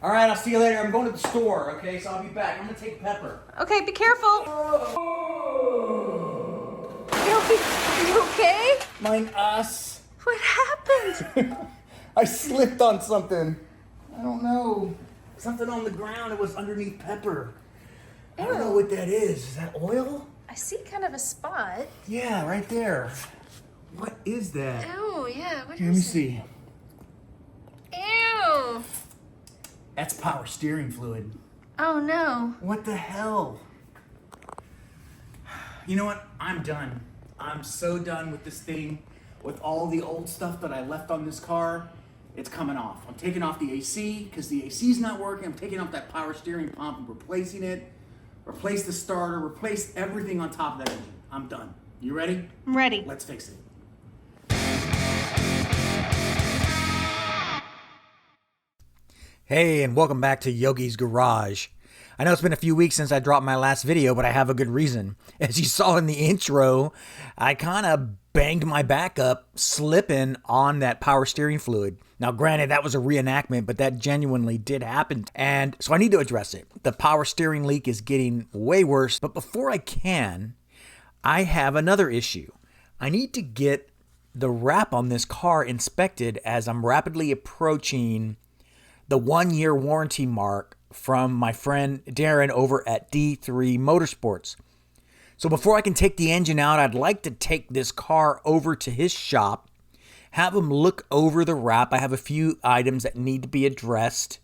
All right, I'll see you later. I'm going to the store, okay? So I'll be back. I'm gonna take Pepper. Okay, be careful. Yogi, are you okay? Mein Ass. What happened? I slipped on something. I don't know. Something on the ground. It was underneath Pepper. I don't know what that is. Is that oil? I see kind of a spot. Yeah, right there. What is that? Oh, yeah. What Let me see. Ew. That's power steering fluid. Oh, no. What the hell? You know what? I'm done. I'm so done with this thing. With all the old stuff that I left on this car, it's coming off. I'm taking off the AC because the AC's not working. I'm taking off that power steering pump and replacing it. Replace the starter, replace everything on top of that engine. I'm done. You ready? I'm ready. Let's fix it. Hey, and welcome back to Yogi's Garage. I know it's been a few weeks since I dropped my last video, but I have a good reason. As you saw in the intro, I kind of banged my back up, slipping on that power steering fluid. Now, granted, that was a reenactment, but that genuinely did happen. And so I need to address it. The power steering leak is getting way worse. But before I can, I have another issue. I need to get the wrap on this car inspected as I'm rapidly approaching the 1-year warranty mark from my friend Darren over at D3 Motorsports. So before I can take the engine out, I'd like to take this car over to his shop, have him look over the wrap. I have a few items that need to be addressed.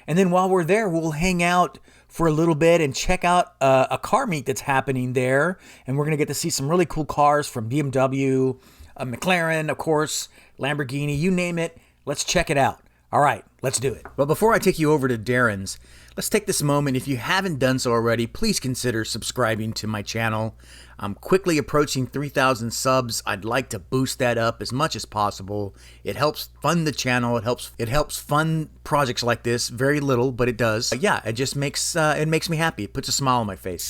And then while we're there, we'll hang out for a little bit and check out a car meet that's happening there. And we're going to get to see some really cool cars from BMW, McLaren, of course, Lamborghini, you name it. Let's check it out. All right, let's do it. But before I take you over to Darren's, let's take this moment. If you haven't done so already, please consider subscribing to my channel. I'm quickly approaching 3,000 subs. I'd like to boost that up as much as possible. It helps fund the channel. It helps fund projects like this. Very little, but it does. Yeah, it just makes me happy. It puts a smile on my face.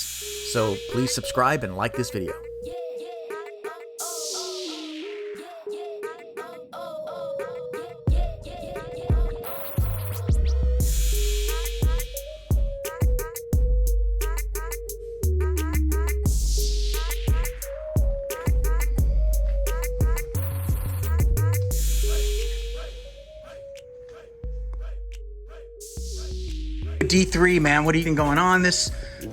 So please subscribe and like this video. D3, man, what are you even going on?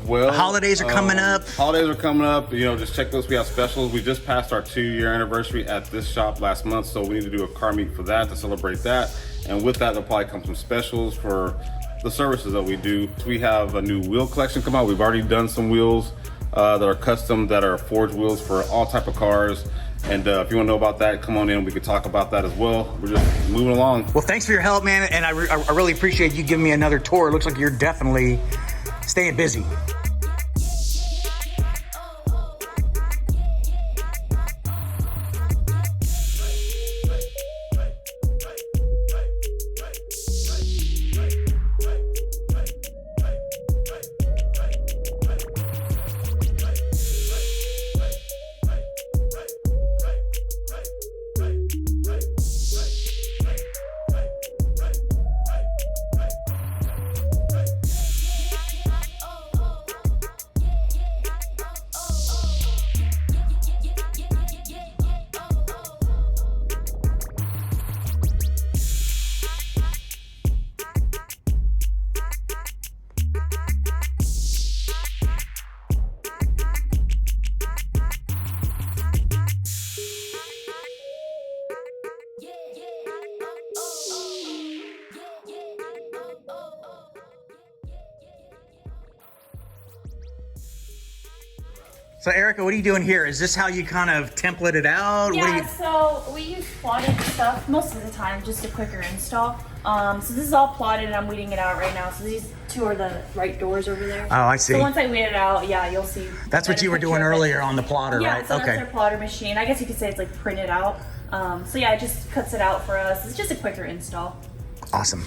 Well, holidays are coming up. Holidays are coming up. You know, just check those. We have specials. We just passed our 2-year anniversary at this shop last month, so we need to do a car meet for that to celebrate that. And with that, there'll probably come some specials for the services that we do. We have a new wheel collection come out. We've already done some wheels that are custom, that are forged wheels for all type of cars. And if you want to know about that, come on in. We could talk about that as well. We're just moving along. Well, thanks for your help, man. And I really appreciate you giving me another tour. It looks like you're definitely staying busy. So Erica, what are you doing here? Is this how you kind of template it out? Yeah, so we use plotted stuff most of the time, just a quicker install. So this is all plotted and I'm weeding it out right now. So these two are the right doors over there. Oh, I see. So once I weed it out, yeah, you'll see. That's what you were doing earlier on the plotter, yeah, right? So that's our plotter machine. I guess you could say it's like printed out. So yeah, it just cuts it out for us. It's just a quicker install. Awesome.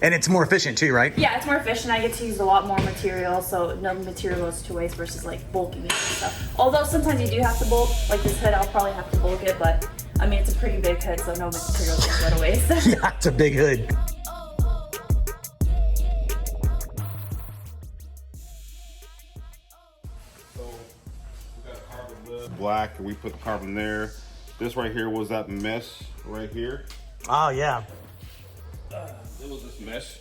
And it's more efficient too, right? Yeah, it's more efficient. I get to use a lot more material, so no material goes to waste versus like bulking it and stuff. Although sometimes you do have to bulk, like this hood, I'll probably have to bulk it, but I mean, it's a pretty big hood, so no material's gonna go to waste. Yeah, it's a big hood. black, and we put the carbon there. This right here was that mesh right here. Oh, yeah. It was this mesh,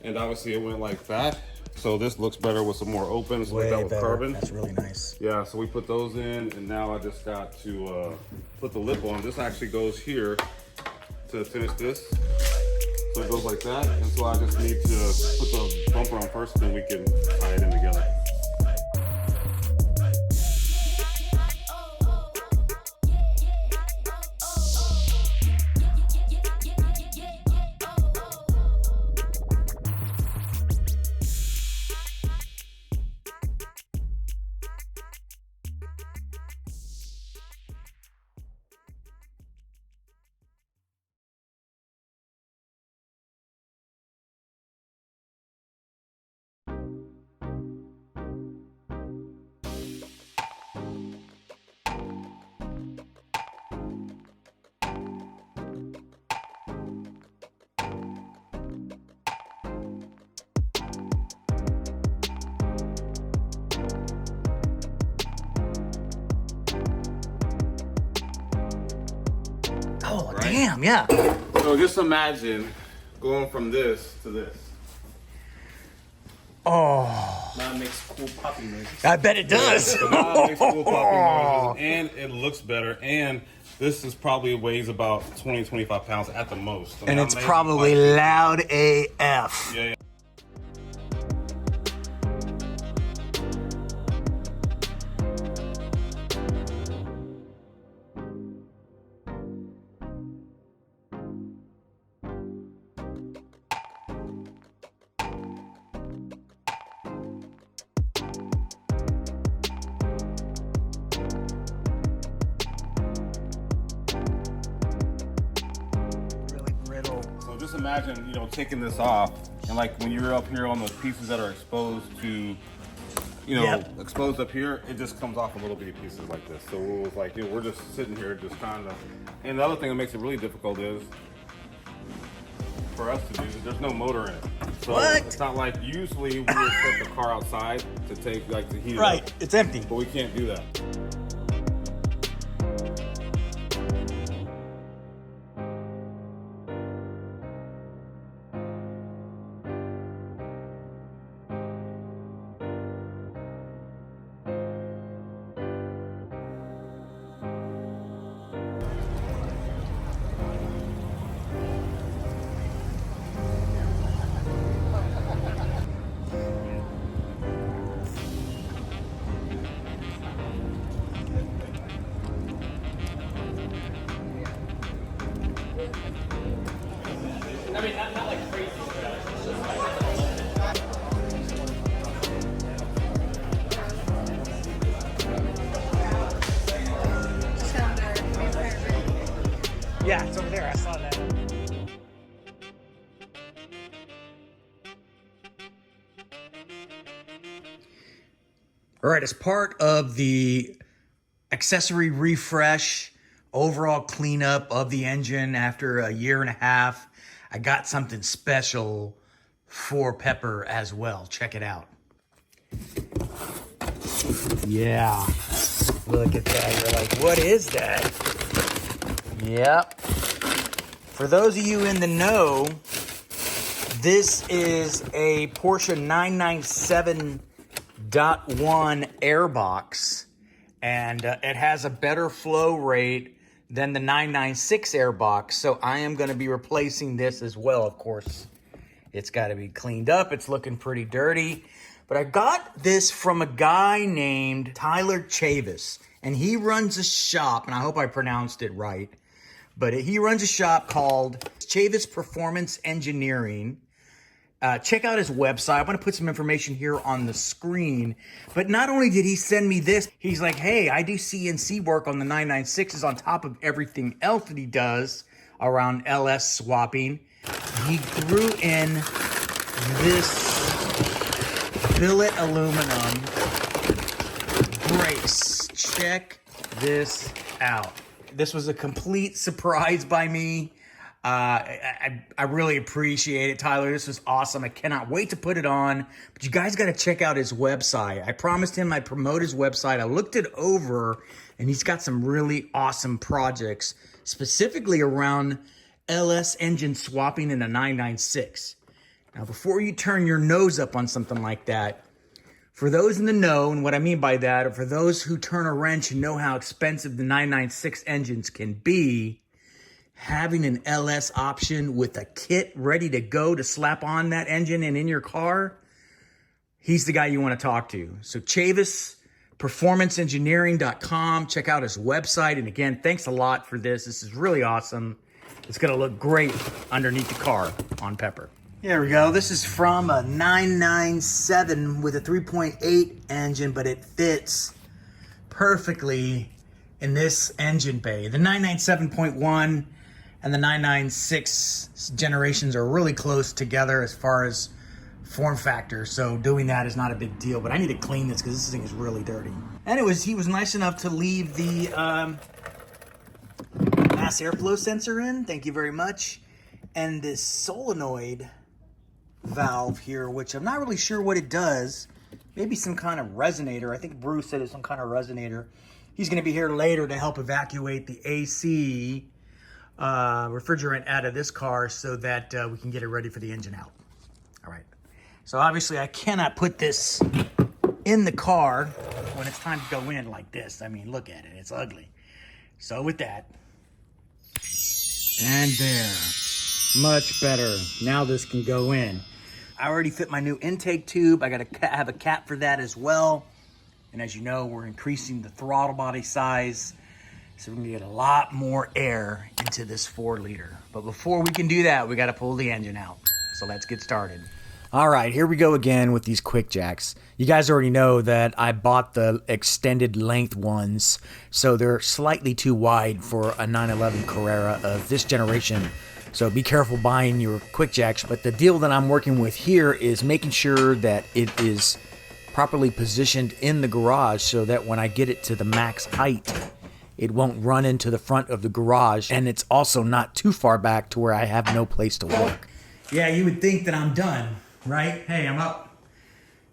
and obviously it went like that. So this looks better with some more open. It's Way like that with better. carbon. That's really nice. Yeah, so we put those in, and now I just got to put the lip on. This actually goes here to finish this. So it goes like that, and so I just need to put the bumper on first, and then we can tie it in together. Oh, damn, yeah. So just imagine going from this to this. Oh, Now it makes cool popping noises. I bet it does. So now it makes cool popping noises, and it looks better, and this is probably weighs about 20, 25 pounds at the most. I mean, And I'm it's amazed probably by it. loud AF. Yeah, yeah. Really brittle. So just imagine, taking this off, and like when you're up here on the pieces that are exposed to, Yep. exposed up here, it just comes off in little bitty pieces like this. So it was like, we're just sitting here just kind of, and the other thing that makes it really difficult is, for us to do, there's no motor in it. So What? it's not like usually we would set the car outside to take, like, the heat Right, up, it's empty. but we can't do that. I mean, not like crazy. Yeah, it's over there. I saw that. All right, as part of the accessory refresh, overall cleanup of the engine after a year and a half, I got something special for Pepper as well. Check it out. Yeah. Look at that. You're like, what is that? Yep. For those of you in the know, this is a Porsche 997.1 airbox, and it has a better flow rate than the 996 airbox, so I am going to be replacing this as well, of course. It's got to be cleaned up. It's looking pretty dirty. But I got this from a guy named Tyler Chavis, and he runs a shop, and I hope I pronounced it right, but he runs a shop called Chavis Performance Engineering. Check out his website. I'm going to put some information here on the screen. But not only did he send me this, he's like, hey, I do CNC work on the 996s on top of everything else that he does around LS swapping. He threw in this billet aluminum brace. Check this out. This was a complete surprise by me. I really appreciate it, Tyler. This was awesome. I cannot wait to put it on. But you guys got to check out his website. I promised him I'd promote his website. I looked it over, and he's got some really awesome projects, specifically around LS engine swapping in a 996. Now, before you turn your nose up on something like that, for those in the know, and what I mean by that, or for those who turn a wrench and know how expensive the 996 engines can be, having an LS option with a kit ready to go to slap on that engine and in your car, he's the guy you want to talk to. So Chavis, performanceengineering.com. Check out his website. And again, thanks a lot for this. This is really awesome. It's going to look great underneath the car on Pepper. There we go. This is from a 997 with a 3.8 engine, but it fits perfectly in this engine bay. The 997.1 and the 996 generations are really close together as far as form factor, so doing that is not a big deal. But I need to clean this because this thing is really dirty. Anyways, he was nice enough to leave the mass airflow sensor in. Thank you very much. And this solenoid valve here, which I'm not really sure what it does. Maybe some kind of resonator. I think Bruce said it's some kind of resonator. He's going to be here later to help evacuate the AC refrigerant out of this car so that we can get it ready for the engine out. All right. So obviously I cannot put this in the car when it's time to go in like this. I mean, look at it. It's ugly. So with that, and there, much better. Now this can go in. I already fit my new intake tube. I got to have a cap for that as well. And as you know, we're increasing the throttle body size, so we're gonna get a lot more air into this 4 liter. But before we can do that, we gotta pull the engine out. So let's get started. All right, here we go again with these quick jacks. You guys already know that I bought the extended length ones, so they're slightly too wide for a 911 Carrera of this generation. So be careful buying your quick jacks. But the deal that I'm working with here is making sure that it is properly positioned in the garage so that when I get it to the max height, it won't run into the front of the garage, and it's also not too far back to where I have no place to work. Yeah, you would think that I'm done, right? Hey, I'm up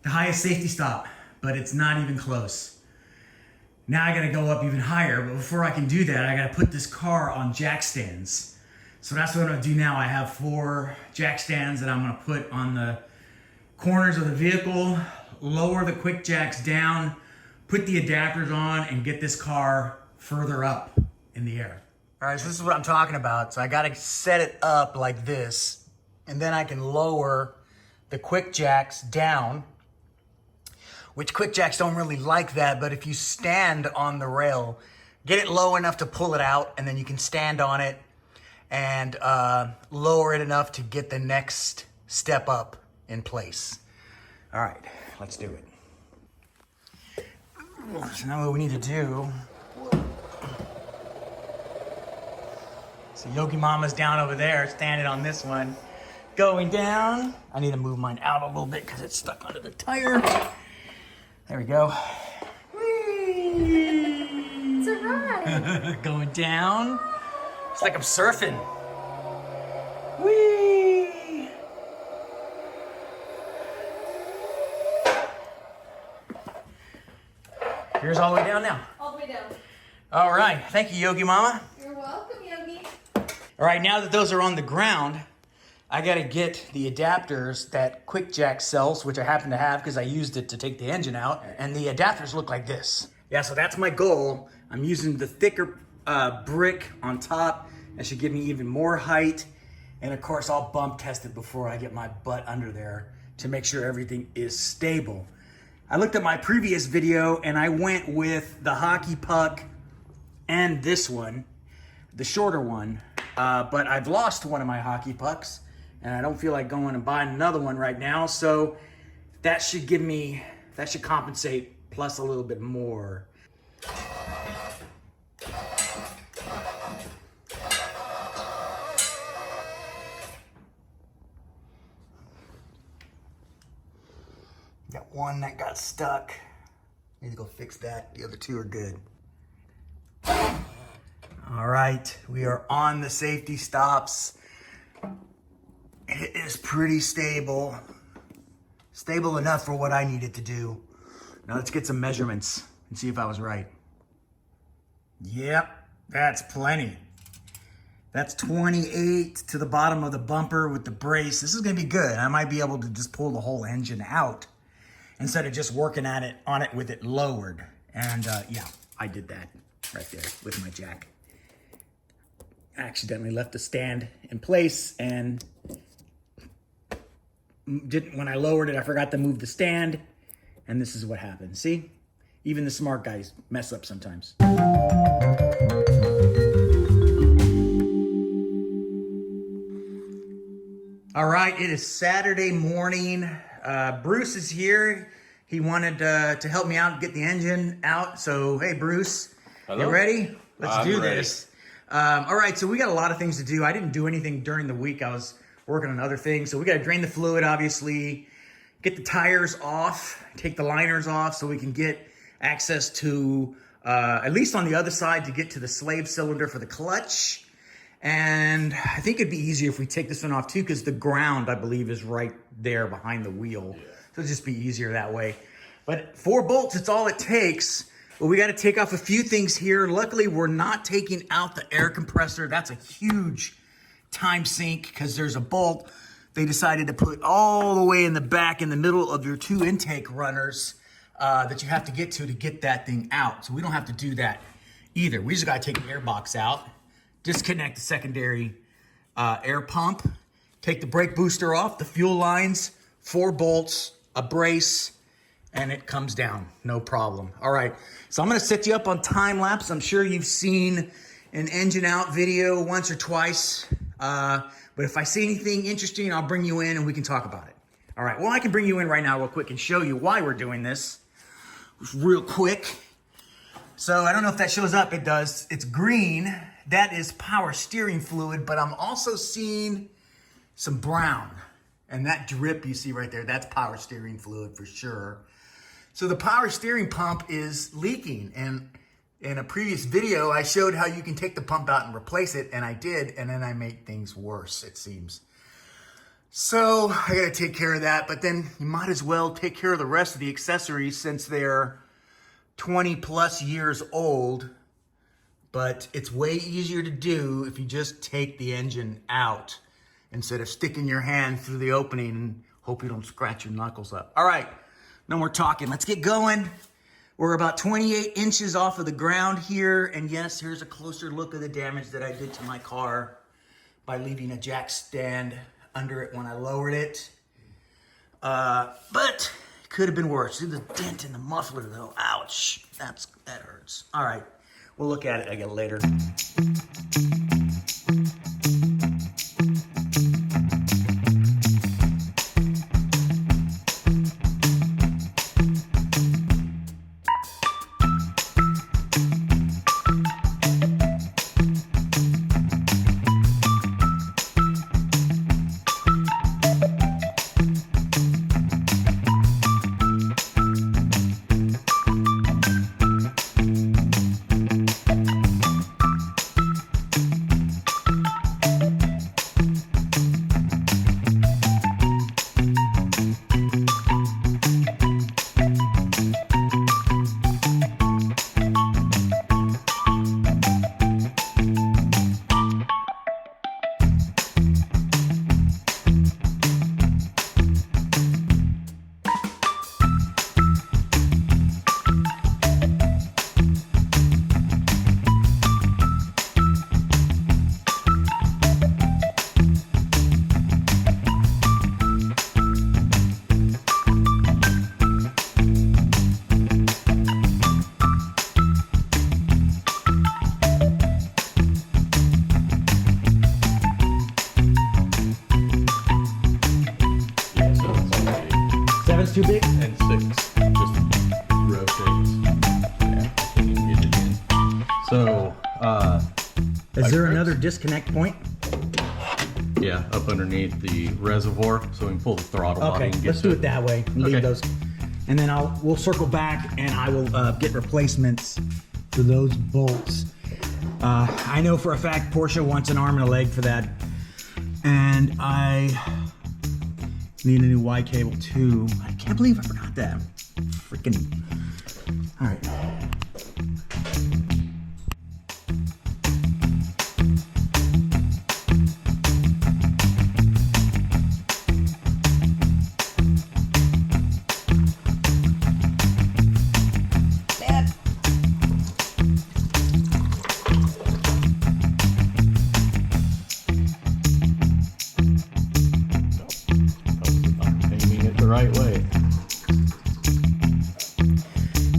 the highest safety stop, but it's not even close. Now I gotta go up even higher, but before I can do that, I gotta put this car on jack stands. So that's what I'm gonna do now. I have 4 jack stands that I'm gonna put on the corners of the vehicle, lower the quick jacks down, put the adapters on, and get this car further up in the air. All right, so this is what I'm talking about. So I gotta set it up like this, and then I can lower the quick jacks down, which quick jacks don't really like that, but if you stand on the rail, get it low enough to pull it out, and then you can stand on it and lower it enough to get the next step up in place. All right, let's do it. So now what we need to do, so Yogi Mama's down over there, standing on this one, going down. I need to move mine out a little bit because it's stuck under the tire. There we go. It's a ride. Going down. It's like I'm surfing. Whee! Here's all the way down now. All the way down. All right, thank you, Yogi Mama. You're welcome, Yogi. All right, now that those are on the ground, I gotta get the adapters that Quick Jack sells, which I happen to have because I used it to take the engine out, and the adapters look like this. Yeah, so that's my goal. I'm using the thicker brick on top. That should give me even more height. And of course, I'll bump test it before I get my butt under there to make sure everything is stable. I looked at my previous video and I went with the hockey puck and this one, the shorter one. But I've lost one of my hockey pucks and I don't feel like going and buying another one right now. So that should compensate plus a little bit more. Got one that got stuck. Need to go fix that. The other 2 are good. All right, we are on the safety stops. It is pretty stable. Stable enough for what I needed to do. Now let's get some measurements and see if I was right. Yep, that's plenty. That's 28 to the bottom of the bumper with the brace. This is gonna be good. I might be able to just pull the whole engine out instead of just working on it with it lowered. And yeah, I did that right there with my jack. I accidentally left the stand in place and when I lowered it, I forgot to move the stand, and this is what happened. See? Even the smart guys mess up sometimes. All right, it is Saturday morning. Bruce is here. He wanted to help me out and get the engine out. So, hey, Bruce, Hello? you ready? Let's do ready. this. All right, so we got a lot of things to do. I didn't do anything during the week. I was working on other things. So we got to drain the fluid, obviously, get the tires off, take the liners off so we can get access to, at least on the other side, to get to the slave cylinder for the clutch. And I think it'd be easier if we take this one off too, because the ground, I believe, is right there behind the wheel. So it'll just be easier that way. But 4 bolts, it's all it takes. But we got to take off a few things here. Luckily, we're not taking out the air compressor. That's a huge time sink because there's a bolt they decided to put all the way in the back in the middle of your 2 intake runners that you have to get that thing out. So we don't have to do that either. We just got to take the air box out, disconnect the secondary air pump, take the brake booster off, the fuel lines, 4 bolts, a brace, and it comes down, no problem. All right, so I'm gonna set you up on time lapse. I'm sure you've seen an engine out video once or twice, but if I see anything interesting, I'll bring you in and we can talk about it. All right, well, I can bring you in right now real quick and show you why we're doing this real quick. So I don't know if that shows up, it does. It's green, that is power steering fluid, but I'm also seeing some brown. And that drip you see right there, that's power steering fluid for sure. So the power steering pump is leaking. And in a previous video, I showed how you can take the pump out and replace it, and I did, and then I made things worse, it seems. So I gotta take care of that, but then you might as well take care of the rest of the accessories since they're 20 plus years old. But it's way easier to do if you just take the engine out instead of sticking your hand through the opening and hope you don't scratch your knuckles up. All right, no more talking. Let's get going. We're about 28 inches off of the ground here. And yes, here's a closer look of the damage that I did to my car by leaving a jack stand under it when I lowered it. But it could have been worse. See the dent in the muffler though. Ouch, that hurts. All right, we'll look at it again later. Too big? And 6 just rotates. Yeah, I can't even get it in. So, Is there another disconnect point? yeah, up underneath the reservoir, so we can pull the throttle body Okay, and get let's to do it that way. Leave Okay. those, and then we'll circle back and I will get replacements for those bolts. I know for a fact Porsche wants an arm and a leg for that And I need a new Y cable too. I can't believe I forgot that. Freaking. All right. Aiming it the right way.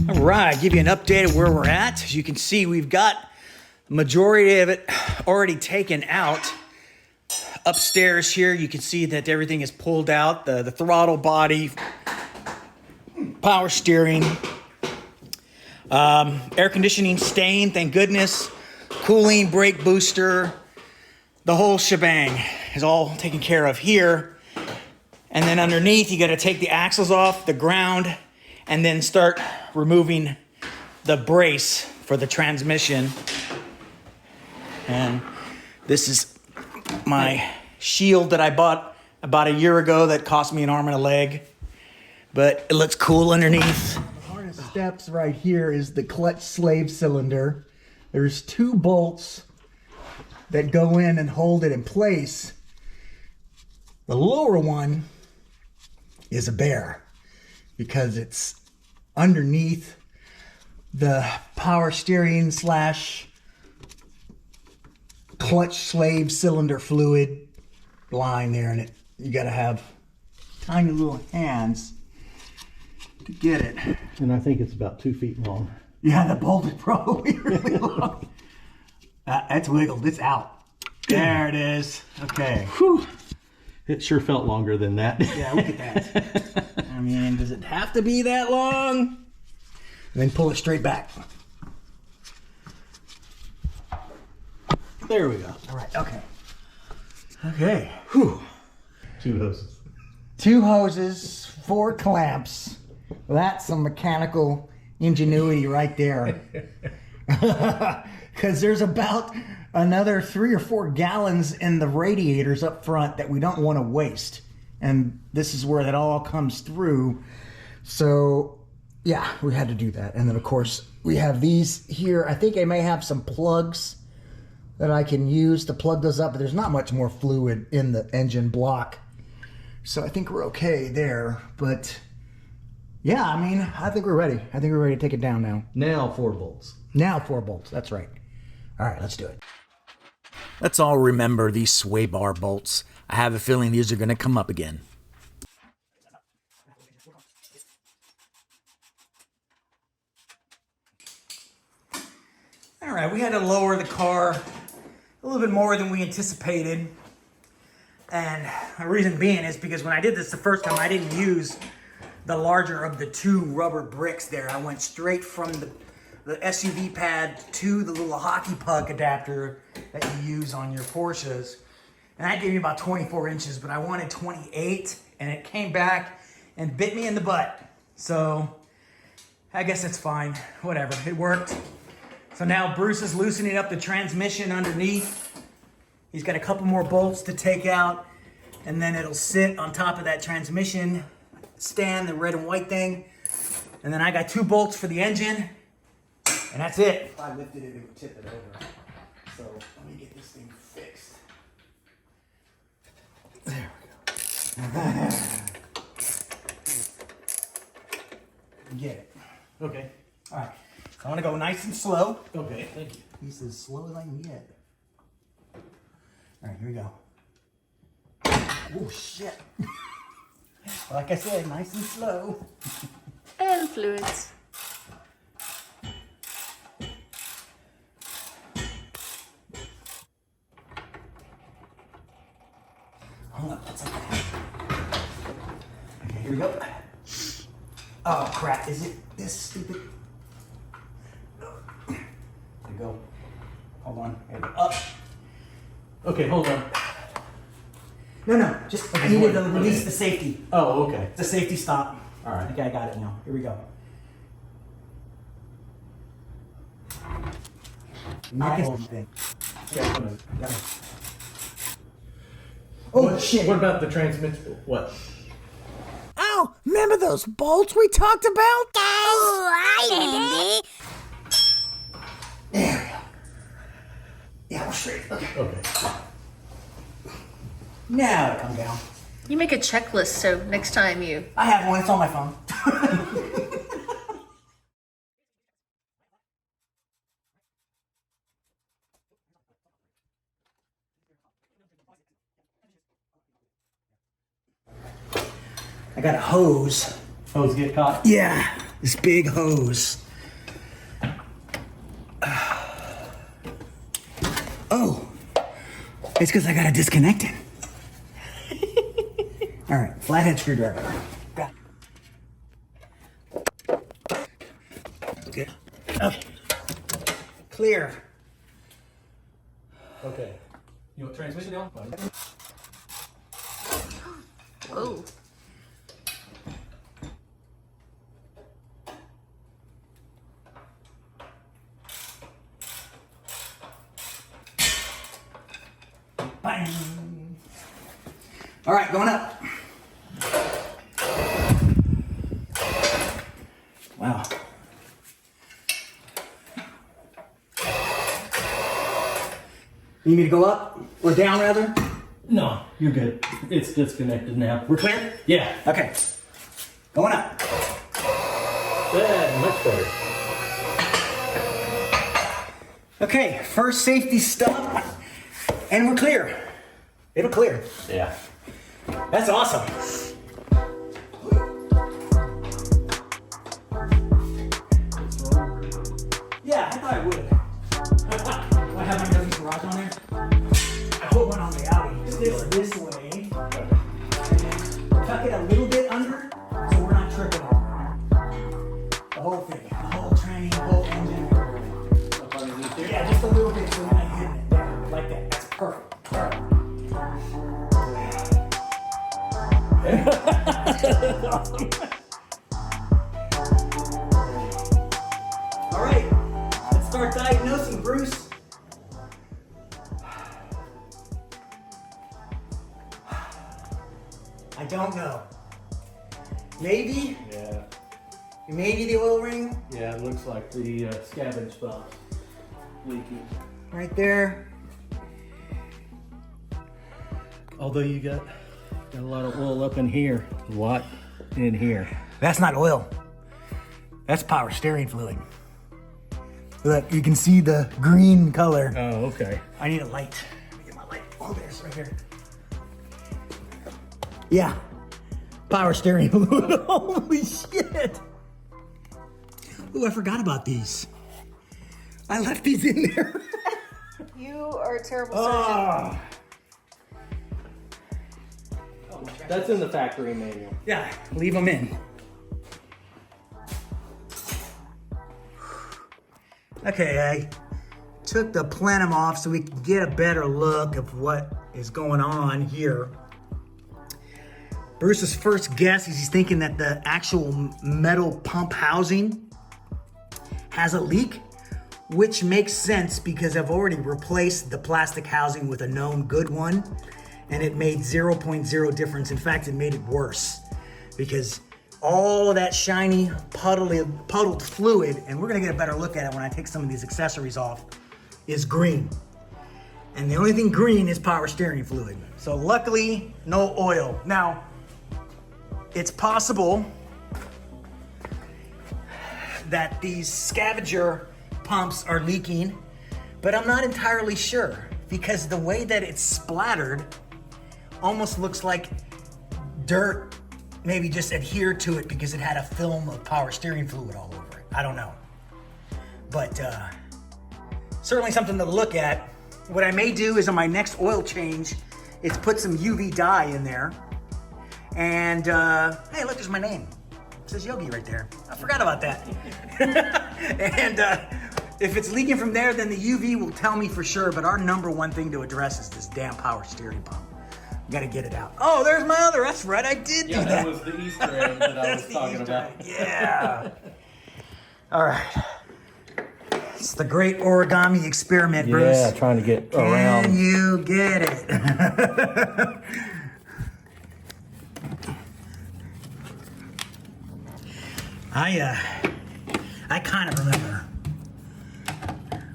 All right, give you an update of where we're at. As you can see, we've got the majority of it already taken out. Upstairs here, you can see that everything is pulled out. The throttle body, power steering, air conditioning stain, thank goodness. Cooling, brake booster, the whole shebang is all taken care of here. And then underneath, you gotta take the axles off, the ground, and then start removing the brace for the transmission. And this is my shield that I bought about a year ago that cost me an arm and a leg, but it looks cool underneath. The harness steps right here is the clutch slave cylinder. There's 2 bolts that go in and hold it in place. The lower one is a bear because it's underneath the power steering slash clutch slave cylinder fluid line there, and you gotta have tiny little hands to get it. And I think it's about 2 feet long. Yeah, the bolt is probably really long. That's wiggled. It's out. There it is. Okay. Whew. It sure felt longer than that. Yeah, look at that. I mean, does it have to be that long? And then pull it straight back. There we go. All right. Okay. Okay. Whew. 2 hoses. 2 hoses, 4 clamps. Well, that's some mechanical ingenuity right there. Because there's about another 3 or 4 gallons in the radiators up front that we don't want to waste. And this is where that all comes through. So, yeah, we had to do that. And then, of course, we have these here. I think I may have some plugs that I can use to plug those up, but there's not much more fluid in the engine block. So I think we're okay there. But, yeah, I mean, I think we're ready. I think we're ready to take it down now. Now 4 bolts. Now 4 bolts, that's right. All right, let's do it. Let's all remember these sway bar bolts. I have a feeling these are going to come up again. All right, we had to lower the car a little bit more than we anticipated. And the reason being is because when I did this the first time, I didn't use the larger of the 2 rubber bricks there. I went straight from the SUV pad to the little hockey puck adapter that you use on your Porsches. And that gave me about 24 inches, but I wanted 28, and it came back and bit me in the butt. So I guess it's fine, whatever, it worked. So now Bruce is loosening up the transmission underneath. He's got a couple more bolts to take out, and then it'll sit on top of that transmission stand, the red and white thing. And then I got 2 bolts for the engine. And that's it. If I lifted it, it would tip it over. So let me get this thing fixed. There we go. Get it. Okay. All right. So I want to go nice and slow. Okay, thank you. He's as slow as I can get. All right, here we go. Oh, shit. Like I said, nice and slow. And fluids. Hold on, that's okay. Okay, here we go. Oh crap, is it this stupid? There you go. Hold on, there we go. Up. Okay, hold on. No, just I needed to release the safety. Oh, okay. The safety stop. All right. Okay, I got it now. Here we go. Nice thing. Yeah, I'm gonna- Got it. Oh, shit. What about the transmission? What? Oh, remember those bolts we talked about? Oh, I remember. There we go. Yeah, we're straight. Okay. Okay. Now to come down. You make a checklist so next time you. I have one. It's on my phone. I got a hose. Hose get caught? Yeah, this big hose. Oh, it's because I got to disconnect it. All right, flathead screwdriver. Good. Okay. Clear. Okay. You want transmission down? Oh. Bang. All right, going up. Wow. You need me to go up or down rather? No, you're good. It's disconnected now. We're clear? Yeah. Okay. Going up. Yeah, much better. Okay, first safety stop, and we're clear. It'll clear. Yeah. That's awesome. Yeah, I thought I would. Do I have my Yogi garage on there? I put one on the Audi. This way. Tuck it a little bit under, so we're not tripping on the whole thing, the whole train, the whole engine. Yeah, just a little bit so we're not hitting it there, like that. That's perfect. Perfect. All right, let's start diagnosing, Bruce. I don't know. Maybe Yeah. the oil ring Yeah, it looks like the scavenge spot's leaking. right there. Although you got a lot of oil up in here. What in here? That's not oil. That's power steering fluid. Look, you can see the green color. Oh, okay. I need a light. Let me get my light. Oh, there's right here. Yeah. Power steering fluid. Holy shit. Ooh, I forgot about these. I left these in there. You are a terrible surgeon. Oh. That's in the factory manual. Yeah, leave them in. Okay, I took the plenum off so we can get a better look of what is going on here. Bruce's first guess is he's thinking that the actual metal pump housing has a leak, which makes sense because I've already replaced the plastic housing with a known good one, and it made 0.0 difference. In fact, it made it worse because all of that shiny puddled fluid, and we're gonna get a better look at it when I take some of these accessories off, is green. And the only thing green is power steering fluid. So luckily, no oil. Now, it's possible that these scavenger pumps are leaking, but I'm not entirely sure because the way that it's splattered almost looks like dirt maybe just adhered to it because it had a film of power steering fluid all over it. I don't know. But certainly something to look at. What I may do is on my next oil change is put some UV dye in there. And hey, look, there's my name. It says Yogi right there. I forgot about that. And if it's leaking from there, then the UV will tell me for sure. But our number one thing to address is this damn power steering pump. We gotta get it out. Oh, there's my other. That's right, I did do that. That was the Easter egg that I was talking about. Yeah. All right. It's the great origami experiment, Bruce. Yeah, trying to get around. Can you get it? I kind of remember.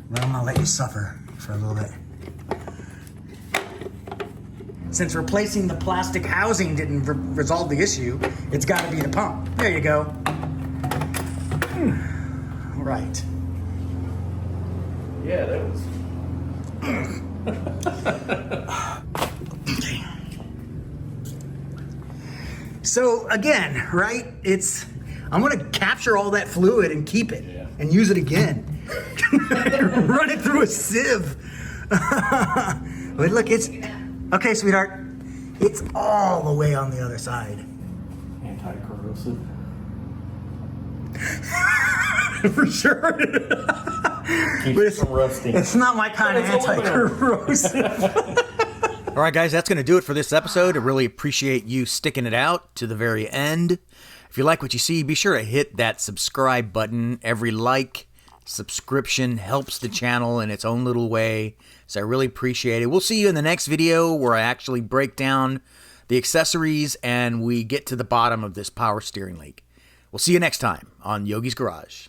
But I'm gonna let you suffer for a little bit. Since replacing the plastic housing didn't resolve the issue, it's got to be the pump. There you go. Right. Yeah, that was. Okay. So again, right? I'm gonna capture all that fluid and keep it and use it again. Run it through a sieve. But look, it's okay, sweetheart. It's all the way on the other side. Anti-corrosive. For sure. Keeps But it from rusting. It's not my kind of But it's anti-corrosive. All right, guys, that's going to do it for this episode. I really appreciate you sticking it out to the very end. If you like what you see, be sure to hit that subscribe button. Every like, subscription helps the channel in its own little way, so I really appreciate it. We'll see you in the next video where I actually break down the accessories and we get to the bottom of this power steering leak. We'll see you next time on Yogi's Garage.